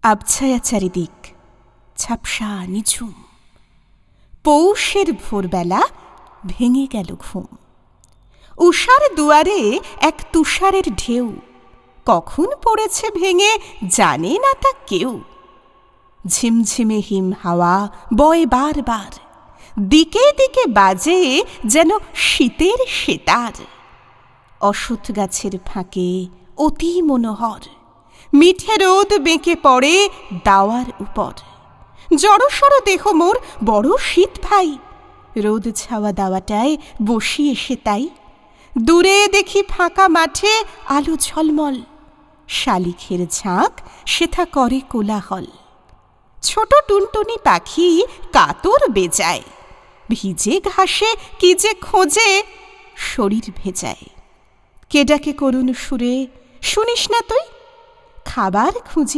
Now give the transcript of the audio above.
আবছায়া চারিদিক, ঝাপসা নিঝুম। পৌষের ভোরবেলা ভেঙে গেল ঘুম। উষার দুয়ারে এক তুষারের ঢেউ, কখন পড়েছে ভেঙে জানে না তা কেউ। ঝিমঝিমে হিম হাওয়া বয় বার বার, দিকে দিকে বাজে যেন শীতের সেতার। অশ্বত্থ গাছের ফাঁকে অতি মনোহর, মিঠে রোদ বেঁকে পড়ে দাওয়ার উপর। জড়সড় দেহ মোর বড় শীত ভাই, রোদ ছাওয়া দাওয়াটায় বসি এসে তাই। দূরে দেখি ফাঁকা মাঠে আলো ঝলমল, শালিখের ঝাঁক সেথা করে কোলাহল। ছোট টুনটুনি পাখি কাতর বেজায়, ভিজে ঘাসে কি যে খোঁজে শরীর ভেজায়। কে ডাকে করুণ সুরে, শুনিস না তুই? খাবার খুঁজিয়া